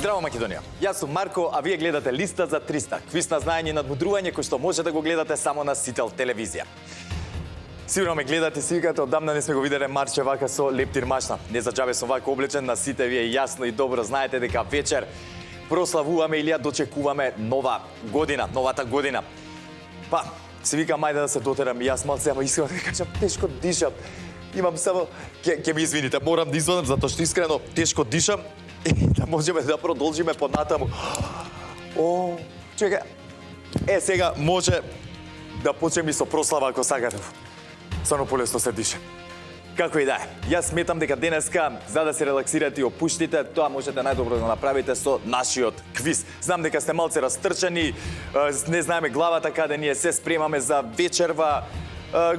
Здраво, Македонија! Јас сум Марко, а вие гледате Листа за 300, квиз на знаење и надмудрување кој што може да го гледате само на Сител телевизија. Сигурно ме гледате, си викате, одамна не сме го виделе Марче вака со лептир машна. Не за џабе сум вака облечен, на сите вие јасно и добро знаете дека вечер прославуваме или ја дочекуваме новата година. Па, си викам, ајде да се дотерам и јас малце, ама искрено да кажам, тешко дишам. Имам само, ќе ми извините, морам да извадам затоа што искрено тешко дишам и да можеме да продолжиме понатаму. Чека. Сега може да почнеме со прослава ако сакате. Стварно полесно се диша. Како и да е. Јас сметам дека денеска, за да се релаксирате и опуштите, тоа можете најдобро да направите со нашиот квиз. Знам дека сте малце растрчани, не знаеме главата каде ние се спремаме за вечерва,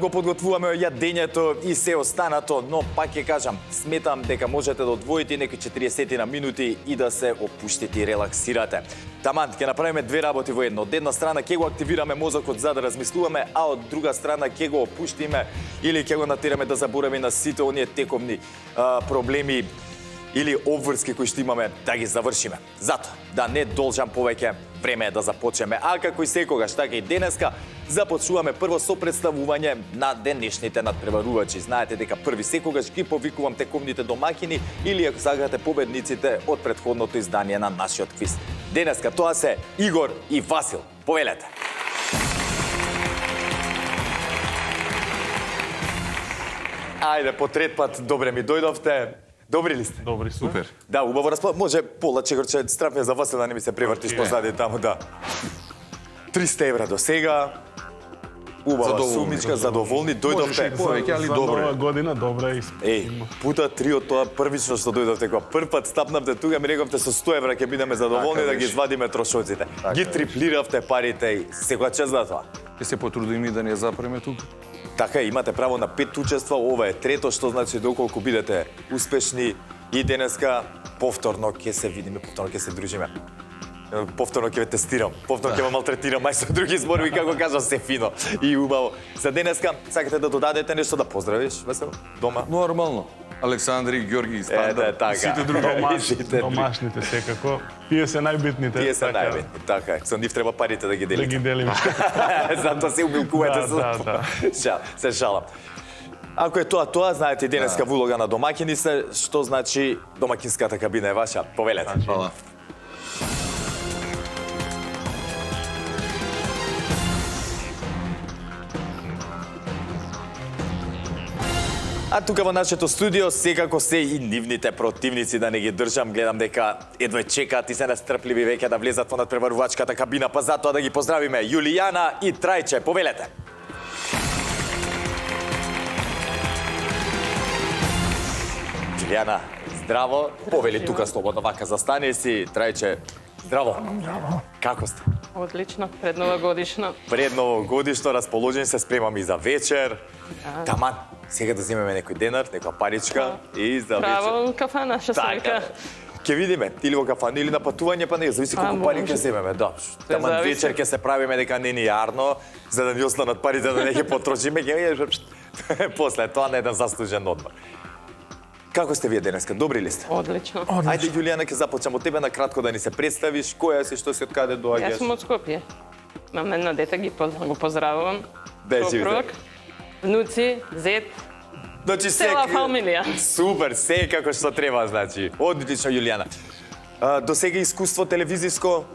го подготвуваме јадењето и се останато, но пак ќе кажам, сметам дека можете да одвоите некои 40 на минути и да се опуштите и релаксирате. Таман, ќе направиме две работи во едно. Од една страна ќе го активираме мозокот за да размислуваме, а од друга страна ќе го опуштиме или ќе го натераме да заборави на сите оние тековни проблеми или обврски кои што имаме да ги завршиме. Затоа, да не должам повеќе, време е да започнеме. А како и секогаш, така и денеска, започнуваме прво со представување на денешните надпреварувачи. Знаете дека први секогаш ги повикувам тековните домакини или ако сакате победниците од претходното издание на нашиот квиз. Денеска тоа се Игор и Васил. Повелете. Ајде, по трет пат добре ми дојдовте. Добри ли сте? Добри, супер. Да, убаво расположение. Може пола чегорче, страфија за Васил да не ми се превртиш позади таму, да. 300 евра до сега. Убава сумичка, задоволни, дојдовте. Повеќе, али добро. Нова година, добра и пута 3 од тоа првично што дојдовте, кога прв пат стапнавте тука, ми рековте со 100 евра ќе бидеме задоволни да ги извадиме трошоците. Ги триплиравте парите и секоја чест за тоа. Ќе се потрудиме и да не ја запреме тука. Така, имате право на 5 учества, ова е трето, што значи доколку бидете успешни и денеска повторно ќе се видиме, повторно ќе се дружиме. Повторно ќе ве тестирам, повторно ќе ве малтретирам, мај со други зборови, како кажа, се фино и убаво. За денеска, сакате да додадете нешто да поздравиш, Весел, дома? Нормално. Александри, Ѓорги, стандард. Така. Сите други домашните секако. Тие се најбитните. Тие се најбитни, така е. Со нив треба парите да ги делите. Да ги делиме. Затоа се убилкувате се шалам. Ако е тоа, знаете денеска во улога на домакини се, што значи домакинската кабина е ваша. Повелете. Фала. А тука во нашето студио секако се и нивните противници, да не ги држам, гледам дека едва чекаат и се настрпливи веќе да влезат во надпреварувачката кабина, па затоа да ги поздравиме Јулијана и Трајче. Повелете. Јулијана, здраво. Повели тука слободно вака застани си. Трајче, здраво. Здраво. Како сте? Одлично, предновогодишно. Предновогодишно, расположени се, спремаме и за вечер. Таман, сега да земеме некој денар, некоја паричка и за вечер. Право кафана, што се вика. Ќе видиме, или во кафана, или на патување, па не, зависи колку пари ќе земеме, да. Таман вечер ќе се правиме дека не ни јарно, за да ни останат парите да не ги потрошиме, ќе после тоа на еден заслужен одмор. Како сте вие денеска? Добри ли сте? Одлично. Ајде, Јулијана, ќе започнем од тебе на кратко да ни се представиш, која си, што си, од каде доаѓаш? Јас сум од Скопје. Имам едно дете, го поздравувам. Сопруг, внуци, зет, значи, цела фамилија. Супер, се како што треба, значи. Одлично, Јулијана. До сега искуство телевизиско?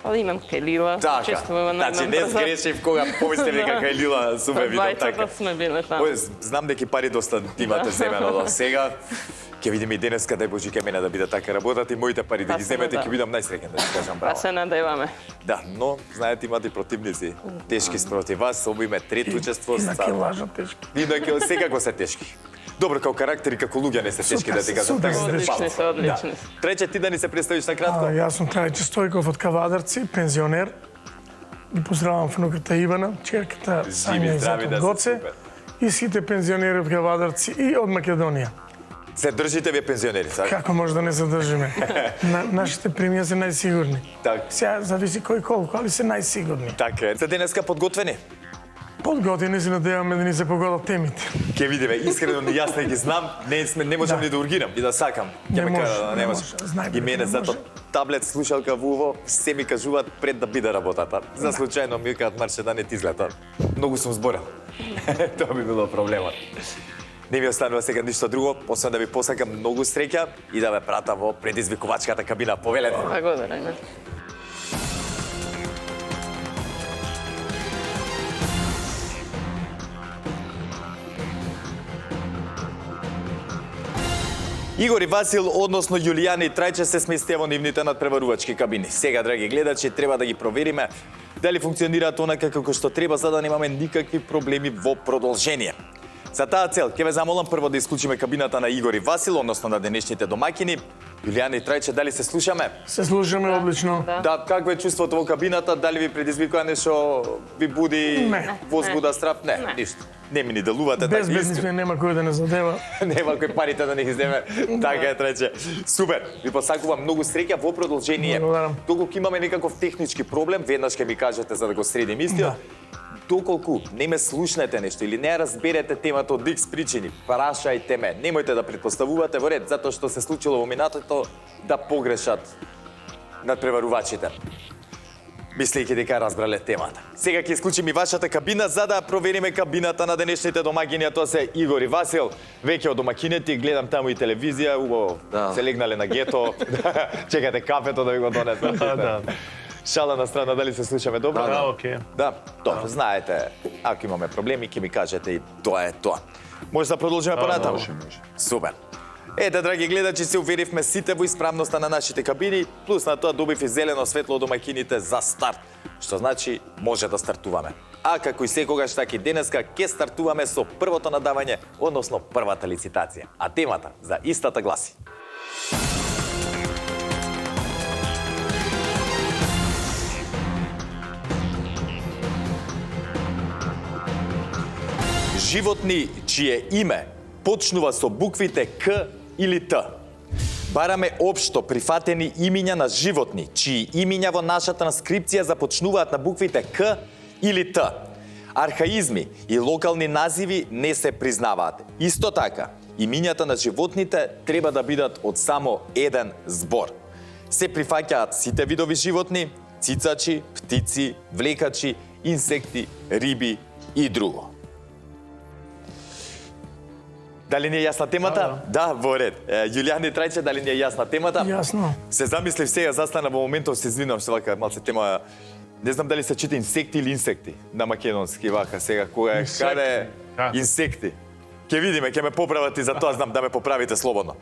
Ali имам Кајлила, честувам на значи, не сгрешив кога помислив дека Кајлила сум видам така. Сме биле таму. Знам дека пари доста имате земено до сега. Ќе видиме и денеска, дај Божи ке мене да биде така работат и моите пари да ги земете, ќе бидам најсреќен да ти кажам браво. Па се надеваме. Да, но знаете имате и противници. Тешки спротив вас, ово име трето учество. И на ке лажат тешки. И на ке секако се тешки. Добро, како карактер и како луѓе не се тешки да ти кажам така. Одлични се, одлични. Трајче, ти да ни се представиш на кратко? Јас сум Трајче Стојков од Кавадарци, пензионер. Ги поздравам внуката Ивана, черката Сања и зетот Гоце и сите пензионери од Кавадарци и од Македонија. Се држите вие пензионери, сака? Како може да не се држиме? Нашите премија се најсигурни. Так. Сега зависи кој колку, али се најсигурни. Така е. За денеска подготвени? Од години се надеваме да ни се погодат темите. Ке видиме, искрено јас не ги знам, не можам ни да ургирам и да сакам. Ќе ме кажа, не може. Знаеме И мене дека зато може. таблет, слушалка во уво, се ми кажуваат пред да биде работата. За случајно ми кажат Марче да не ти излета. Многу сум зборел. Тоа би било проблемот. Не ми останува сега ништо друго, освен да ви посакам многу среќа и да ве пратам во предизвикувачката кабина. Повелете. Благодарам. Игор и Васил, односно Јулијана и Трајче се сместија во нивните надпреварувачки кабини. Сега, драги гледачи, треба да ги провериме дали функционираат онака како што треба, за да немаме никакви проблеми во продолжение. За таа цел, ќе ве замолам прво да исклучиме кабината на Игор и Васил, односно на денешните домакини. Јулијана и Трајче, дали се слушаме? Се слушаме одлично. Да, какво е чувството во кабината? Дали ви предизвикува нешто, ви буди Не. возбуда, страв? Не, ништо. Не ми ни делувате така Безбедни сме, нема кој да не задева. Нема кој парите да не ги земе. Така е, Трајче. Супер. Ви посакувам многу среќа во продолжение. Благодарам. Доколку имаме некаков технички проблем, веднаш ќе ми кажете за да го средим истиот. Доколку не ме слушнете нешто или не ја разберете темата од X причини, прашајте ме. Немојте да претпоставувате во ред, затоа што се случило во минатото да погрешат надпреварувачите. Мислејќи дека разбрале темата. Сега ќе исклучим и вашата кабина за да провериме кабината на денешните домакини, а тоа се Игор и Васил. Веќе од домакините, гледам таму и телевизија, убаво се легнале на гето. Чекате кафето да ви го донесат. Да. Шала на страна, дали се слушаме добро? Да, окей. Да, добро, знаете, ако имаме проблеми, ќе ми кажете и тоа е тоа. Може да продолжиме понатаму? Може. Супер. Ете, драги гледачи, се уверивме сите во исправноста на нашите кабини, плюс на тоа добив и зелено светло од домакините за старт, што значи може да стартуваме. А како и секогаш, така и денеска, ќе стартуваме со првото надавање, односно првата лицитација. А темата за истата гласи: животни чие име почнува со буквите К или Т. Бараме општо прифатени имиња на животни чии имиња во нашата транскрипција започнуваат на буквите К или Т. Архаизми и локални називи не се признаваат. Исто така, имињата на животните треба да бидат од само еден збор. Се прифаќаат сите видови животни, цицачи, птици, влекачи, инсекти, риби и друго. Дали ни е јасна темата? Да, во ред. Јулијана и Трајче, дали ни е јасна темата? Јасно. Се замислив сега, застана во моментов, се извинувам што вака малце тема. Не знам дали се чита инсекти или инсекти на македонски вака сега кога е Инсекти. каде Како? инсекти. Ќе видиме, ќе ме поправат и за тоа знам да ме поправите слободно.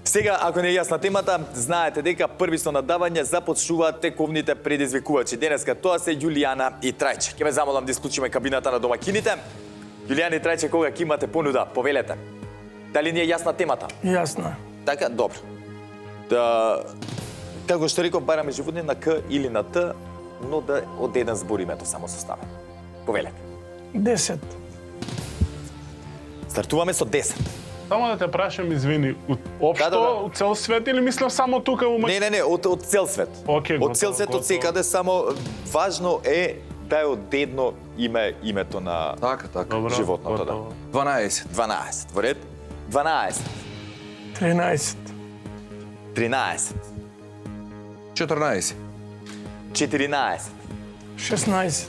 Сега, ако не е јасна темата, знаете дека први со надавање започнуваат тековните предизвикувачи. Денеска тоа се Јулијана и Трајче. Ќе ве замолам да исклучиме кабината на домакините. Јулијана и Трајче, кога ќе имате понуда, повелете. Дали ни е јасна темата? Јасно. Така, добро. Да, како што реков, бараме животни на К или на Т, но да од еден збор името само составено. Повелете. 10. Стартуваме со 10. Само да те прашам, извини, општо, Да. цел свет или мислам само тука у Не, од цел свет. Окей, од цел свет, готово. од секаде, само важно е да е од едно име, името на Така. Добро, животното, да. готово. 12. 12. Во ред? 12. 13. 13. 14. 14. 16.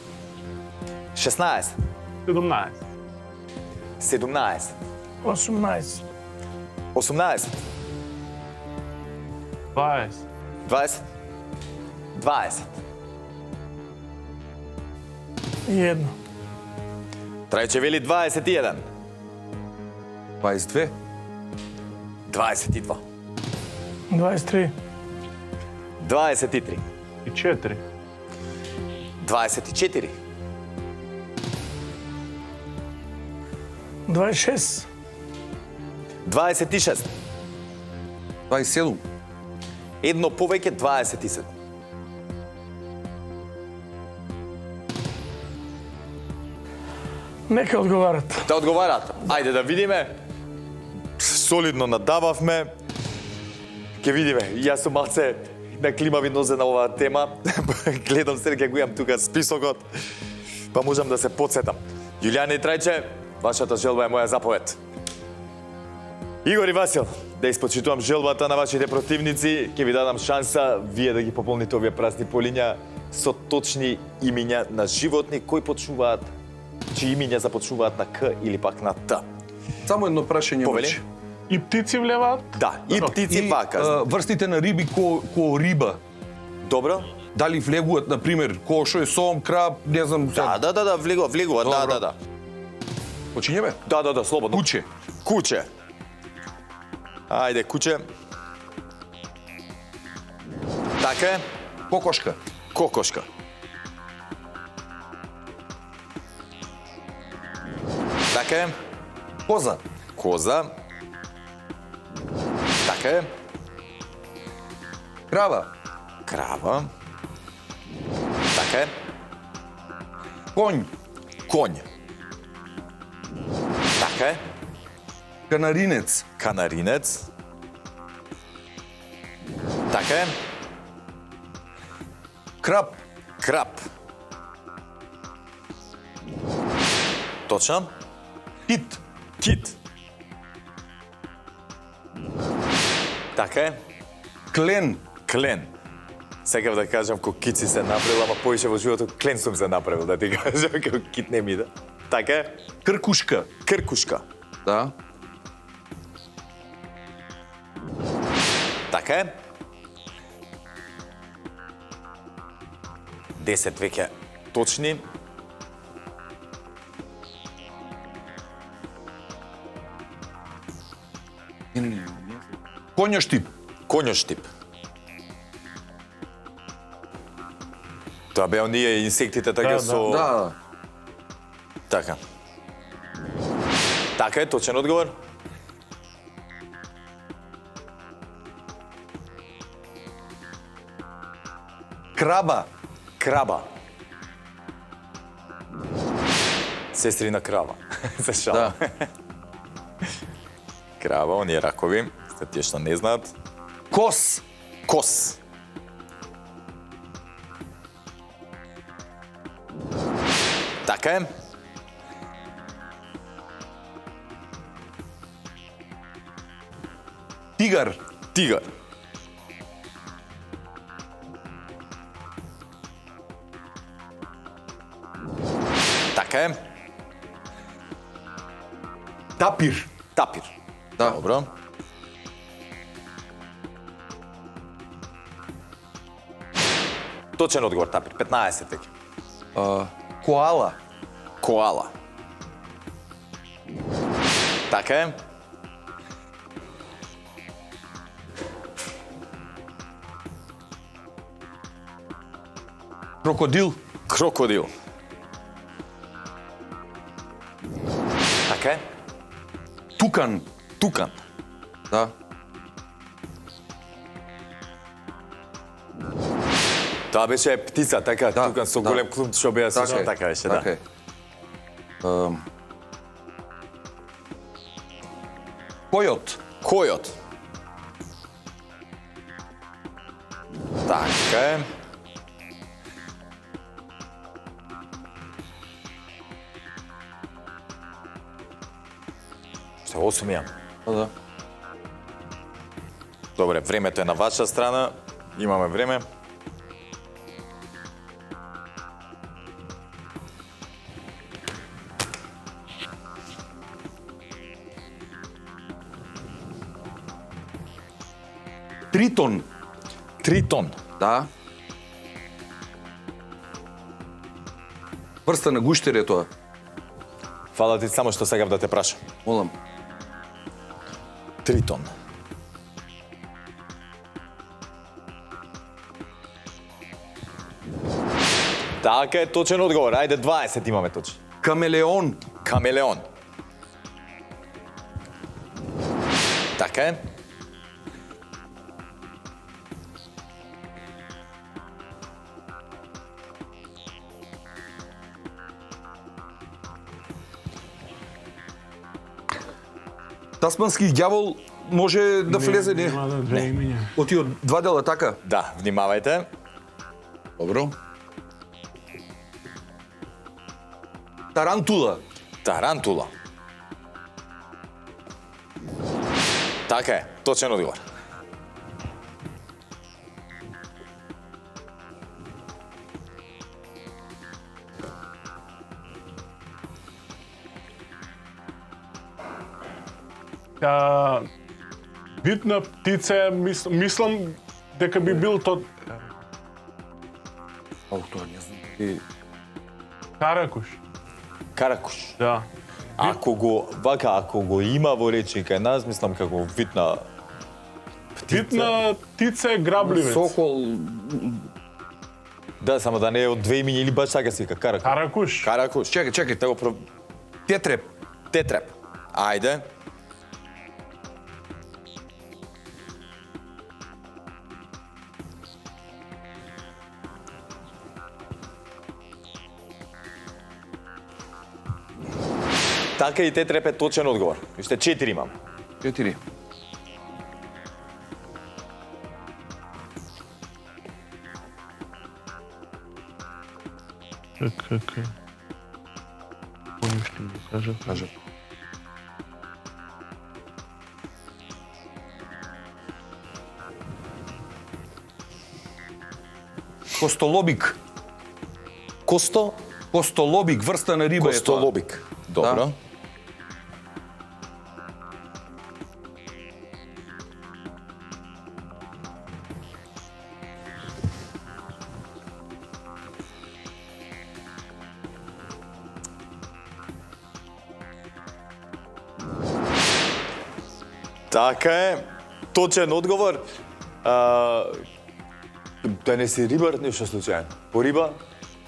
16. 17. 17. 18. 18. 20. 20. 20. 1. Трајче вели 21. 22. 22. 23. 23. И 4. 24. 26. 26. 27. Едно повеќе 27. Нека одговарат. Да одговарат. Ајде да видиме. Солидно надававме. Ке видиме. Јас сум малце на климави нозе на оваа тема. Гледам се дека го имам тука списокот. па можам да се подсетам. Јулијане и Трајче, вашата желба е моја заповед. Игор и Васил, да испочитувам желбата на вашите противници, ќе ви дадам шанса вие да ги пополните овие празни полиња со точни имиња на животни кои почнуваат, чии имиња започнуваат на К или пак на Т. Само едно прашање. Повели? Мачи. И птици влеваат? Да, и птици И вака. врстите на риби ко риба. Добро? Дали влегуваат, на пример, ко што е сом, краб, не знам. Да, влегува, Добро. да. Почињеме? Да, слободно. Куче. Куче. Ајде, куче. Така е. Кокошка. Кокошка. Така е. Коза. Коза. Така е. Крава. Крава. Така е. Конј. Конј. Така е. Канаринец. Канаринец. Така е. Краб. Краб. Точно. Кит. Кит. Така е. Клен. Клен. Сакав да кажам ко кит си се направил, ама поише во животот клен сум се направил, да ти кажам, како кит не ми да. Така е. Кркушка. Кркушка. Да. Така е. 10 веќе точни. Конјоштип. Конјоштип. Тоа беа оние инсектите така со... Да. Така. Така е, точен одговор. Краба. Краба. Сестрина крава. Се шалам. Да. Крава, оние ракови, за тие што не знаат. Кос. Кос. Така е. Тигар. Тигар. Така е. Тапир. Тапир. Да. Добро. Точен одговор, тапир. 15 веќе. Коала. Коала. Така е. Крокодил. Крокодил. Така е. Тукан. Тукан. Да. Тоа беше птица, така, Да, тукан со да. голем клумп што беа слушал, е. така беше, да. Така е. Којот. Којот. Така е. Се 8 имам. Да. Добре, времето е на ваша страна. Имаме време. Тритон. Тритон. Да. Врста на гуштер е тоа. Фала ти само што сакав да те прашам. Молам. Тритон. Така е, точен одговор. Ајде, 20 имаме точно. Камелеон. Камелеон. Така е. Тасмански ѓавол може да влезе, не? Нема да две имиња. Оти од два дела, така? Да, внимавајте. Добро. Тарантула. Тарантула. Така е, точен одговор. Вид на птица, мислам дека би бил тоа Тоа не знам. каракуш. Каракуш. Да. Ако го има во речник кај нас, мислам како вид на Вид на птица е грабливец. Сокол. Да, само да не е од две имиња или баш така се вика каракуш. Каракуш. Каракуш. Чекај. Те го Тетреп. Тетреп. Ајде. Така и тетреп е точен одговор. Уште 4 имам. 4. Така. Помишли ми кажа. Костолобик. Костолобик, врста на риба е тоа. Костолобик. Добро. Да. Така е. Точен одговор. Да не си рибар нешто случајно. По риба?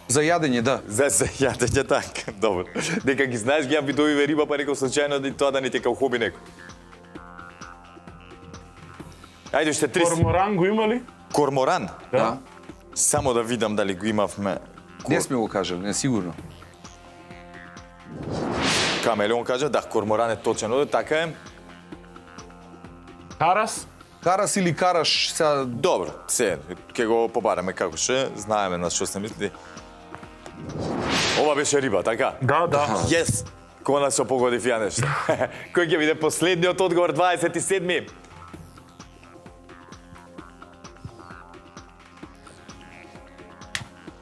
За јадење, да. За јадење така. Добро. Дека ги знаеш ги имам видови риба, па реков случајно да тоа да не ти као хоби некој. Ајде уште 3. Корморан го има ли? Корморан. Да. Само да видам дали го имавме. Не сме го кажали, не сигурно. Камелеон кажа, да, корморан е точен одговор, така е. Карас? Карас или караш, сега Добро, се, ќе го побараме како ше, знаеме на што се мисли. Ова беше риба, така? Да. Yes! Коначно погодив ја нешто. Кој ќе биде последниот одговор, 27-ми?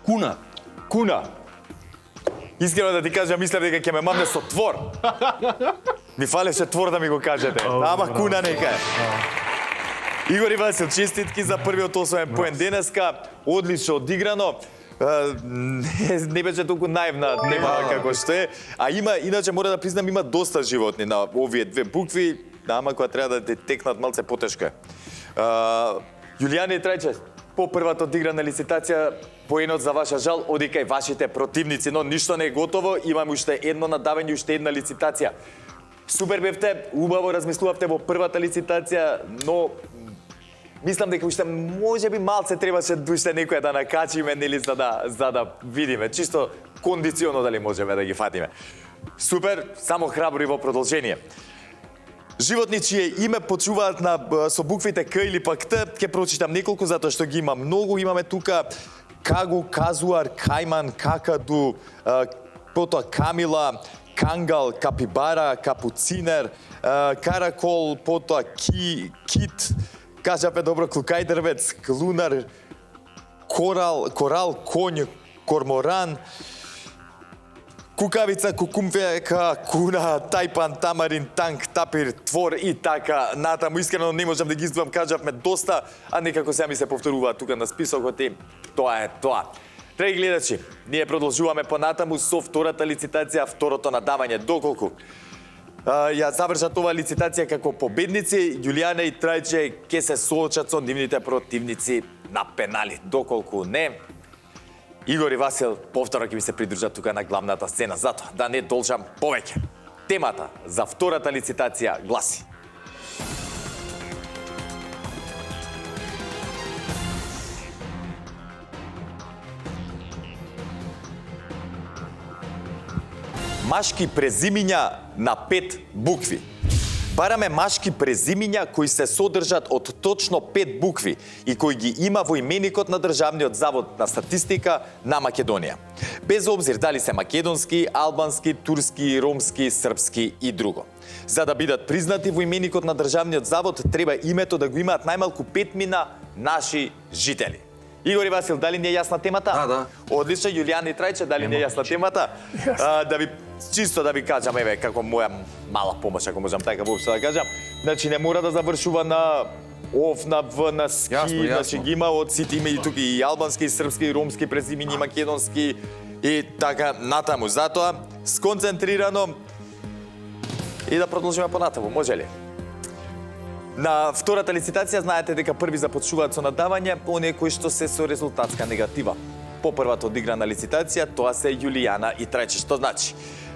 куна. Куна. Искрено да ти кажам, мислев дека ќе ме мамне со твор. Ми фалеше твор да ми го кажете. Ама куна нека е. Игор и Васил, честитки за првиот освоен поен денеска. Одлично одиграно. Не беше толку наивна тема како што е. А има, иначе мора да признам, има доста животни на овие две букви, ама која треба да текнат малце потешко е. Јулијане и Трајче, по првата одиграна лицитација, поенот за ваша жал оди кај вашите противници, но ништо не е готово, имаме уште едно надавање, уште една лицитација. Супер бевте, убаво размислувавте во првата лицитација, но мислам дека уште можеби малце требаше уште некоја да накачиме, нели, за да видиме, чисто кондиционо дали можеме да ги фатиме. Супер, само храбри во продолжение. Животни чие име почуваат со буквите К или пак Т, ќе прочитам неколку затоа што ги има многу. Имаме тука Кагу, Казуар, Кајман, Какаду, потоа Камила, Кангал, Капибара, Капуцинер, Каракол, потоа Кит, кажапе добро, Клукајдрвец, Клунар, Корал, Коњ, Корморан, Кукавица, Кукумфека, Куна, Тајпан, Тамарин, Танк, Тапир, Твор и така натаму. Искрено не можам да ги избавам, кажавме доста, а некако сега ми се повторуваат тука на списокот и тоа е тоа. Драги гледачи, ние продолжуваме понатаму со втората лицитација, второто надавање. Доколку ја завршат оваа лицитација како победници, Јулијана и Трајче ќе се соочат со нивните противници на пенали. Доколку не, Игор и Васил повторно ќе ми се придружат тука на главната сцена, затоа да не должам повеќе. Темата за втората лицитација гласи: машки презимиња на 5 букви. Бараме машки презимиња кои се содржат од точно 5 букви и кои ги има во именикот на Државниот завод на статистика на Македонија. Без обзир дали се македонски, албански, турски, ромски, српски и друго. За да бидат признати во именикот на Државниот завод, треба името да го имаат најмалку 5 наши жители. Игор и Васил, дали не е јасна темата? Да. Одлично, Јулијан и Трајче, дали не е јасна темата? Чисто да ви кажам, еве, како моја мала помош, ако можам така воопшто да кажам. Значи, не мора да завршува на ОВ, на В, на СКИ, Јасно. значи ги има од сите има и тука и албански, и српски, и ромски презимиња, и македонски, и така натаму. Затоа, сконцентрирано и да продолжиме понатаму, може ли? На втората лицитација знаете дека први започнуваат со надавање оние кои што се со резултатска негатива. По првата одиграна лицитација тоа се Јулијана и Трајче. Што значи?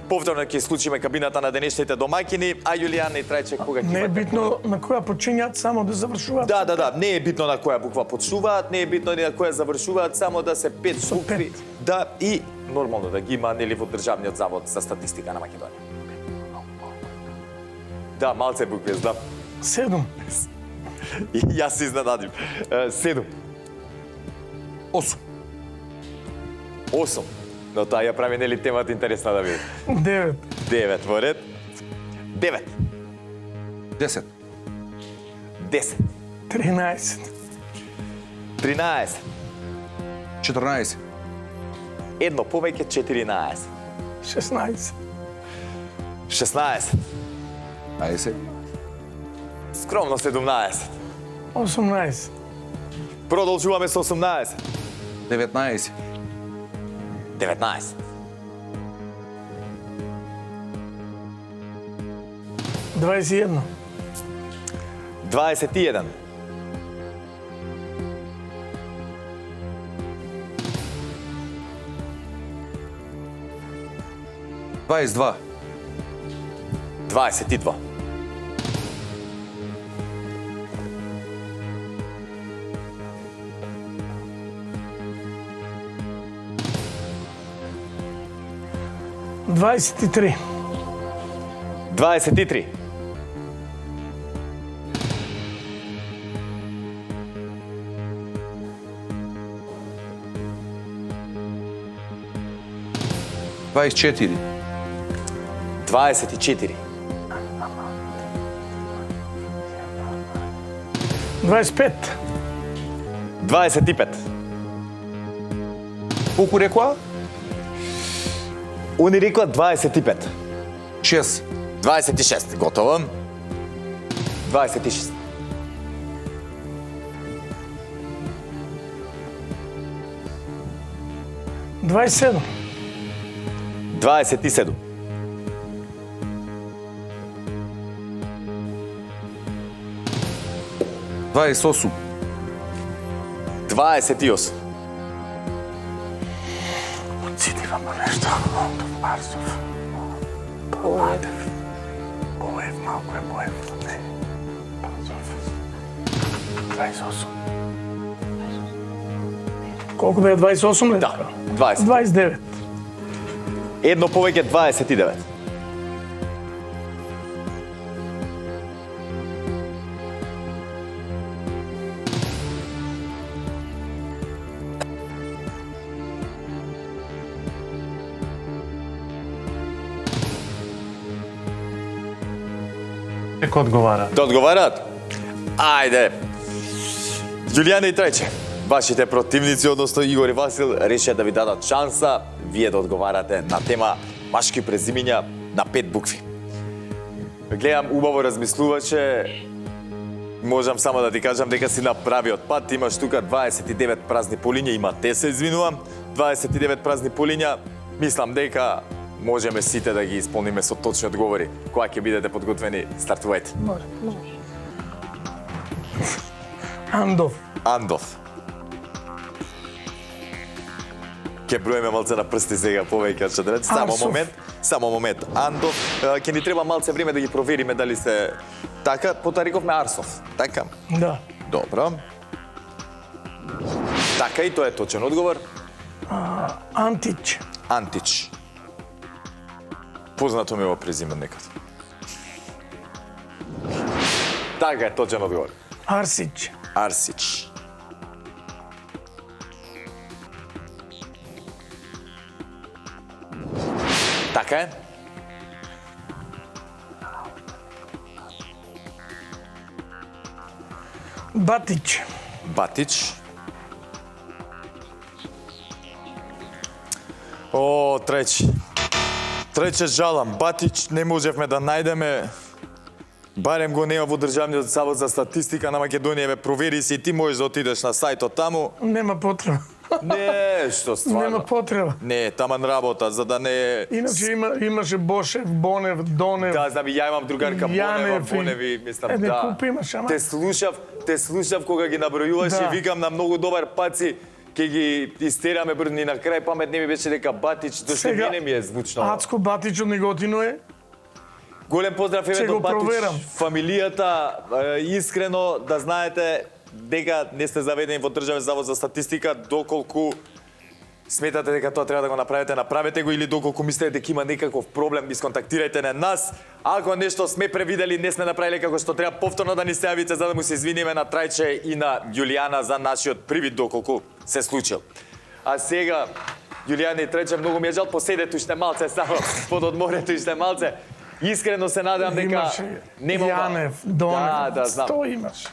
Повторно ќе исклучиме кабината на денешните домаќини, а Јулијана и Трајче кога ќе Не е битно на која почињаат, само да завршуваат. Да, не е битно на која буква почнуваат, не е битно ни на која завршуваат, само да се 5 букви. Да, и нормално да ги има нели во Државниот завод за статистика на Македонија. Да, малце букви, знам. 7. И јас се изненадив. 7. 8. 8. Но таа ја прави нели темата интересна да биде. 9. 9 во ред. 9. 10. 10. 13. 13. 14. Едно повеќе 14. 16. 16. 15. Скромно 17. 18. Продолжуваме со 18. 19. 19. 21. 21. 22. 22. 23. 23. 24. 24. 25. 25. Колку рекоа? Они рекла 25. 6. 26. Готово. 26. 27. 27. 28. 28. Цитирам нешто. Барсов. Боев, малко е Боев. Не. Барсов. 28. Колку бе 28 ли? Да, 20. 29. Едно повеќе 29. Нека одговара. Да одговарат? Ајде. Јулијана и Трајче, вашите противници, односно Игор и Васил, решија да ви дадат шанса вие да одговарате на тема машки презимиња на 5 букви. Гледам, убаво размислуваче, можам само да ти кажам дека си на правиот пат. Имаш тука 29 празни полиња, има те се извинувам, 29 празни полиња. Мислам дека можеме сите да ги исполниме со точни одговори. Кога ќе бидете подготвени, стартувајте. Може. Андов. Андов. Ке броиме малце на прсти сега повеќе од шадрец. Само момент. Андов, ќе ни треба малце време да ги провериме дали се така. Потоа рековме Арсов, така? Да. Добро. Така и тоа е точен одговор. Антич. Антич. Познато ми е ово презиме некад. Така е, точен одговор. Арсич. Арсич. Така е. Батич. Батич. О, трети. Трече жалам. Батич не можевме да најдеме. Барем го нема во Државниот завод за статистика на Македонија. Ме провери си и ти можеш да отидеш на сајтот таму. Нема потреба. Не, што стварно. Нема потреба. Не, таман работа, за да не... Иначе имаше Бошев, Бонев, Донев. Да, знам, ја имам другарка Бонева, Јанев и- Боневи, мислам, Не да. купи имаш, ама. Те слушав кога ги набројуваш Да. и викам на многу добар паци, ќе ги истераме брни на крај памет не ми беше дека Батич, зашто мене ми е звучно. Ацко Батич од Неготино е. Голем поздрав еве Ќе до го Батич, проверам. фамилијата, искрено да знаете дека не сте заведени во Државен завод за статистика, доколку сметате дека тоа треба да го направите, направете го, или доколку мислите дека има некаков проблем, исконтактирајте на нас. Ако нешто сме превидели, не сме направиле како што треба, повторно да ни се јавите за да му се извиниме на Трајче и на Јулијана за нашиот привид доколку се случил. А сега, Јулијана и Трајче, многу ми е жал, поседете уште малце само, под одморето уште малце. Искрено се надевам дека Имаше нема... Јанев, Донев, Да, знам. 100 имаш.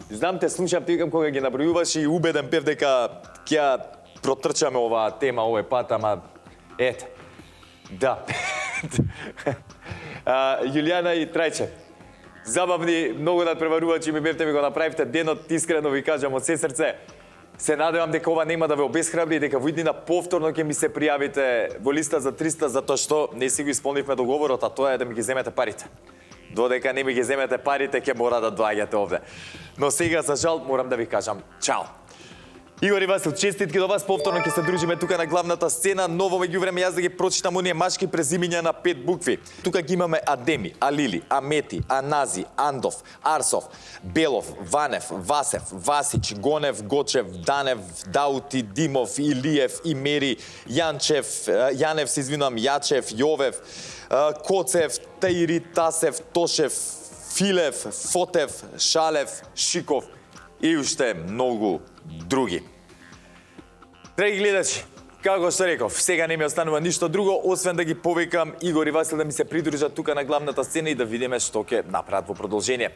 Знам те, слушам ти викам кога ги набројуваш и убеден бев дека ќе протрчаме оваа тема овој пат, ама ете. Да. Јулијана и Трајче. Забавни, многу надпреварувачи ми бевте, ми го направивте денот, искрено ви кажам од се срце. Се надевам дека ова нема да ве обесхрабри и дека во иднина повторно ќе ми се пријавите во листа за 300, затоа што не си го исполнивме договорот, а тоа е да ми ги земете парите. Додека не ми ги земете парите, ќе мора да доаѓате овде. Но сега, за жал, морам да ви кажам чао. Игор и Васил, честитки до вас, повторно ќе се дружиме тука на главната сцена, но во меѓувреме јас да ги прочитам оние машки презимиња на 5 букви. Тука ги имаме Адеми, Алили, Амети, Анази, Андов, Арсов, Белов, Ванев, Васев, Васич, Гонев, Гочев, Данев, Даути, Димов, Илиев, Имери, Јанчев, Јанев, се извинувам, Јачев, Јовев, Коцев, Таири, Тасев, Тошев, Филев, Фотев, Шалев, Шиков и уште многу други. Драги гледачи, како што реков, сега не ми останува ништо друго, освен да ги повикам Игор и Васил да ми се придружат тука на главната сцена и да видиме што ќе направат во продолжение.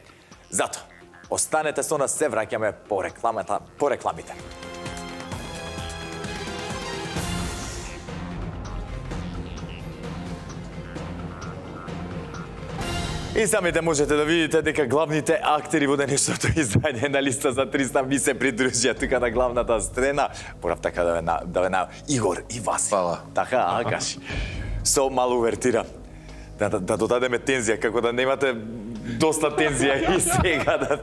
Зато, останете со нас, се враќаме по рекламите. И самите можете да видите дека главните актери во денешното издање на листа за 300 ми се придружија тука на главната сцена. Порав така да ве на Игор и Васил. Фала. Така, акаш. Со мало увертира. Да додадеме тензија, како да немате доста тензија и сега.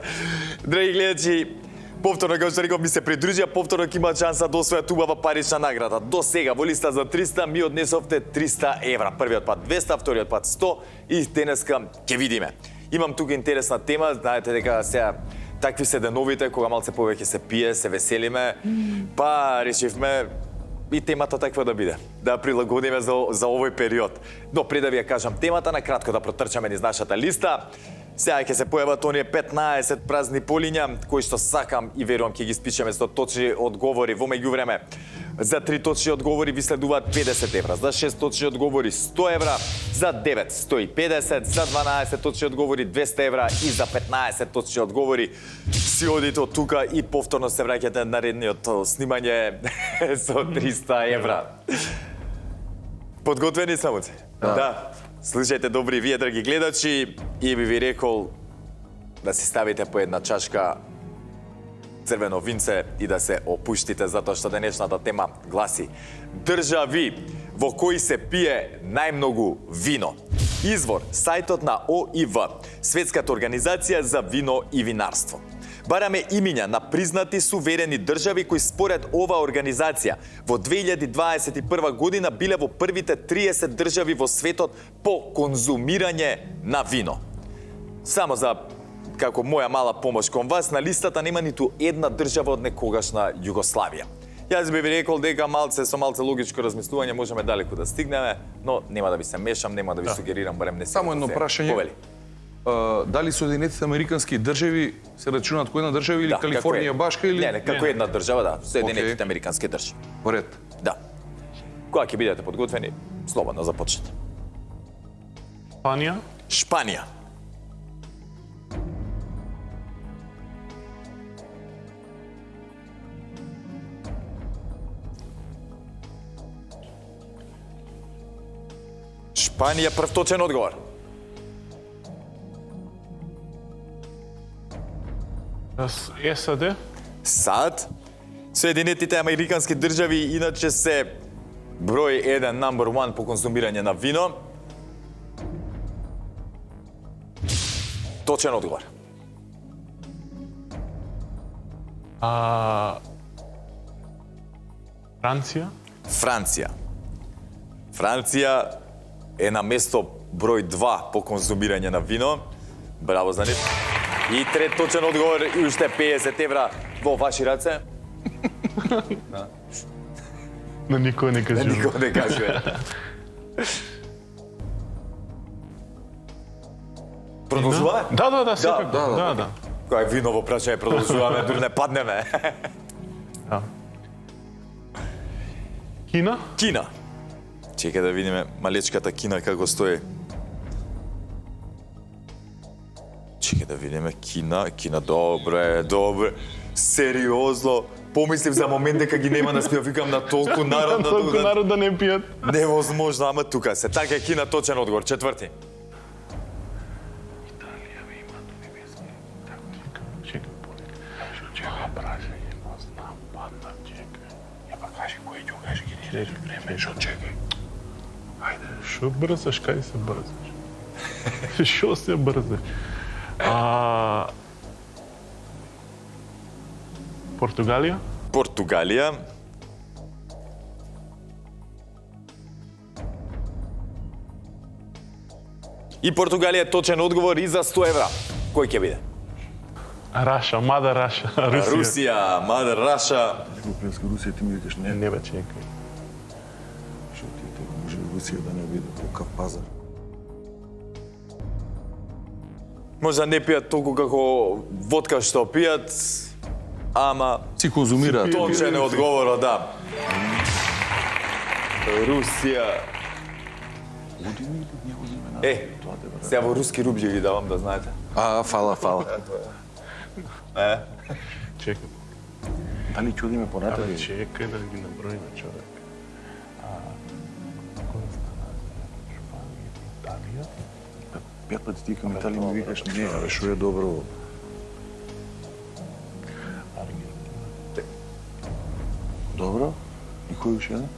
Драги гледачи, повторно, како што реков, ми се придружија, повторно ќе имаат шанса да освојат убава парична награда. До сега, во листа за 300, ми однесовте 300 евра. Првиот пат 200, вториот пат 100 и денеска ќе видиме. Имам тука интересна тема, знаете дека сега такви се деновите, кога малце повеќе се пие, се веселиме, па решивме и темата таква да биде, да прилагодиме за овој период. Но пред да ви ја кажам темата, на кратко да протрчаме низ нашата листа. Сега ќе се појават оние 15 празни полиња, кои што сакам и верувам ќе ги спишеме со точни одговори во меѓувреме. За 3 точни одговори ви следуваат 50 евра, за 6 точни одговори 100 евра, за 9 150, за 12 точни одговори 200 евра и за 15 точни одговори си одите од тука и повторно се враќате на наредниот снимање со 300 евра. Подготвени самоци? Да. Слушајте добри вие, драги гледачи, и би ви рекол да си ставите по една чашка црвено винце и да се опуштите, затоа што денешната тема гласи: држави во кои се пие најмногу вино. Извор, сајтот на ОИВ, Светската организација за вино и винарство. Бараме имиња на признати суверени држави кои според оваа организација во 2021 година биле во првите 30 држави во светот по конзумирање на вино. Само за како моја мала помош кон вас, на листата нема ниту една држава од некогашна Југославија. Јас би ви рекол дека со малце логичко размислување можеме далеку да стигнеме, но нема да ви се мешам, нема да ви сугерирам, барем не се. Само едно прашање. Повели. дали Соединетите Американски држави се рачунаат кој една држава или Калифорнија башка или Не, како една држава, да, Соединетите Американски држави. Во ред. Да. Кога ќе бидете подготвени, слободно започнете. Шпанија, Шпанија. Шпанија, прв точен одговор. САД, САД, Соединетите Американски држави иначе се број 1, number 1 по консумирање на вино. Точен одговор. Франција, Франција. Франција е на место број 2 по консумирање на вино. Браво за нив. И трет точен одговор и уште 50 евра во ваши раце. на никој не кажува. Никој не кажува. Продолжуваме? Да, секако. Да. Кој е вино во прашање, продолжуваме, дури не паднеме. Кина, Кина. Чекај да видиме малечката Кина како стои. Чекај да видиме Кина, добре. Сериозно. Помислив за момент дека ги нема да спија, викам на толку народ, толку народ да не пијат. Невозможно, ама тука се. Така е Кина, точен одговор, четврти. Шо брзаш, кај се брзаш? Шо се брзаш? Португалија? Португалија. И Португалија е точен одговор и за 100 евра. Кој ќе биде? Раша, мада Раша. Русија, Мадер Раша. Европейска Русија ти ми викаш не. Не бе, чекај. Што ти тоа може Русија да не биде такав пазар. Може да не пијат толку како водка што пијат, ама Си конзумираат. точен е одговорот, да. Русија. Сега во руски рубљи ги давам да знаете. Фала. Чекај. Дали ќе одиме понатаму? Чекај да ги наброиме, човек. Италија? Пет пати ти кам Италија ми викаш не, абе шо е добро. Добро? И кој уште еден?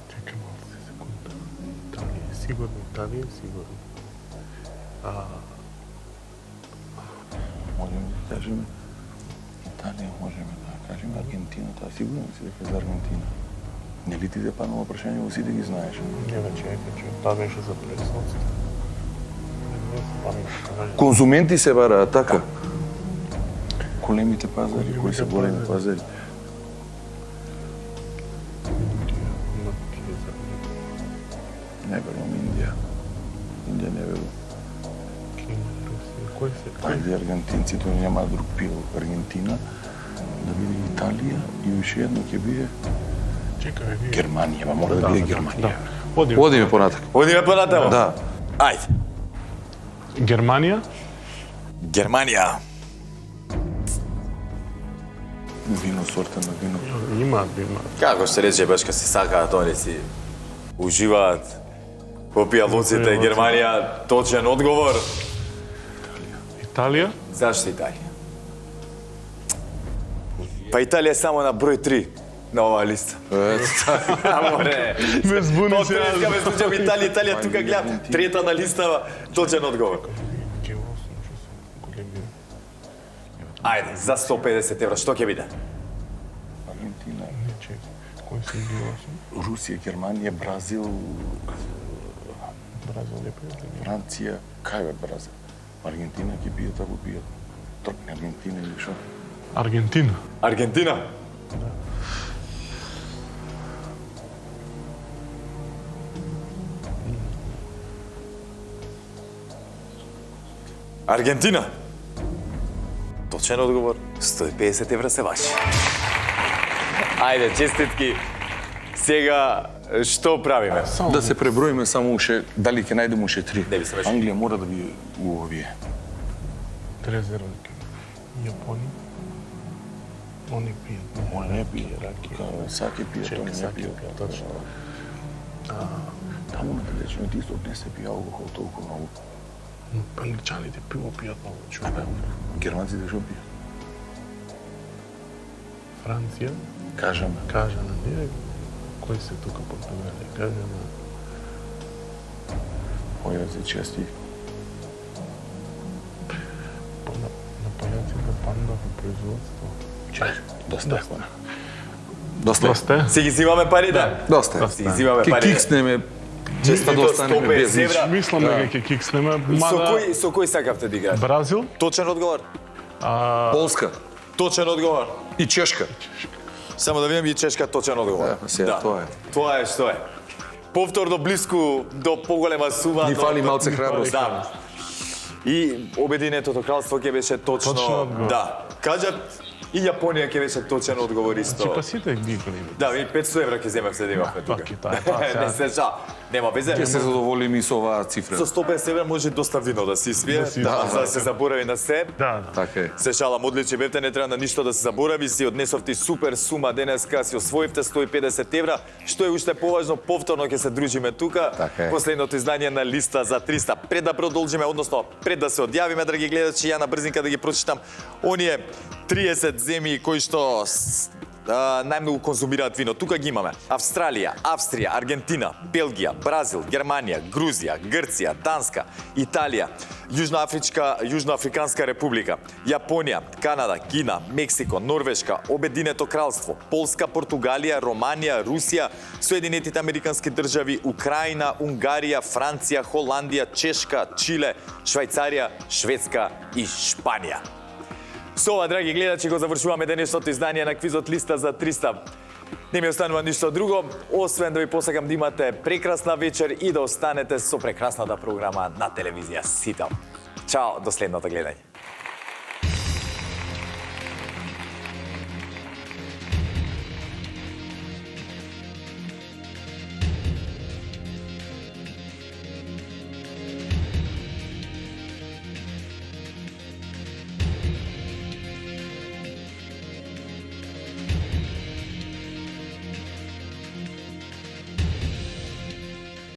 Чекај малку секунда. Италија, сигурно. Можеме да кажеме Италија, можеме да кажеме Аргентина, тоа сигурно си дека за Аргентина. Нели ти те панува прашање во сите ги знаеш? Не бе, чекај, тоа беше за производство. Конзументи се бараат, така? Големите пазари, кои се големи пазари? Не верувам Индија. Индија не верувам. Кој се? Ајде аргентинците нема друг пил Аргентина, да биде Италија и уште едно ќе биде Чекај, вие. Германија, мора да биде Германија. Одиме. Одиме понатак. Одиме понатаму? Да. Ајде. Германија? Германија. Вино, сорта на вино. Има. Како ще рече, баш се сакаат, они си уживаат. Попија луците, Германија, точен одговор. Италија? Зашто Италија? Па Италија е само на број 3 на оваа листа. Аморе. Ме збуни се. Потреска ме случам Италија, тука гледам трета на листава, точен одговор. Ајде, за 150 евра, што ќе биде? Аргентина, Кој се бил? Русија, Германија, Бразил, Бразил не пијат. Франција, кај бе Бразил? Аргентина ќе пие, тако пие. Трпне Аргентина или шо? Аргентина. Аргентина. Аргентина. Точен одговор. 150 евра се ваши. Ајде, честитки. Сега, што правиме? Да се преброиме само уште, дали ќе најдем уште 3. Не би се беше. Англија мора да би у овие. 3 разлики. Јапонија. Они пијат. Они не пие ракија. Саке пие, тоа не пие. Точно. Таму на далечниот исток не се пие алкохол толку многу. Англичаните пиво пијат многу, чувам. Германците што пие? Франција, Кажаме. кажаме, ние, кои се тука Португалија, кажаме, Појаци чести. на појаците панда во производство. Доста. Доста. Си ги зимаме парите? Доста. Си ги зимаме Ке парите. кикснеме Често да останеме 150 без ништо. евра. Мислам дека ќе кикснеме, Со мада кој сакавте да играат? Бразил, Точен одговор. Полска Точен одговор. и Чешка. Само да видам и Чешка точен одговор. Сега тоа е. Тоа е што е. Повторно блиску до поголема сума. Ни фали малце храброст. Да. И Обединетото кралство ќе беше Точно точно, одговор. да. Кажат и Јапонија ќе беше точен одговор исто. па сите ги гледа. Да, и 500 евра ќе земев се девавме тука. Окей, тоа Не се жал. Нема везе. Ќе се задоволиме и со оваа цифра. Со 150 евра може доста вино да се испие, Да се да, испие. за да се заборави на се. Да. Така е. Се шалам, одлични бевте, не треба на ништо да се заборави, си однесовти супер сума денеска, си освоивте 150 евра, што е уште поважно, повторно ќе се дружиме тука. Така е. Последното издание на листа за 300. Пред да продолжиме, односно пред да се одјавиме, драги гледачи, ја на брзинка да ги прочитам оние 30 земји кои што најмногу конзумираат вино. Тука ги имаме Австралија, Австрија, Аргентина, Белгија, Бразил, Германија, Грузија, Грција, Данска, Италија, Јужноафриканска република, Јапонија, Канада, Кина, Мексико, Норвешка, Обединето кралство, Полска, Португалија, Романија, Русија, Соединетите американски држави, Украина, Унгарија, Франција, Холандија, Чешка, Чиле, Швајцарија, Шведска и Шпанија. Со ова, драги гледачи, го завршуваме денешното издание на квизот Листа за 300. Не ми останува ништо друго, освен да ви посакам да имате прекрасна вечер и да останете со прекрасната програма на телевизија Сител. Чао, до следното гледање.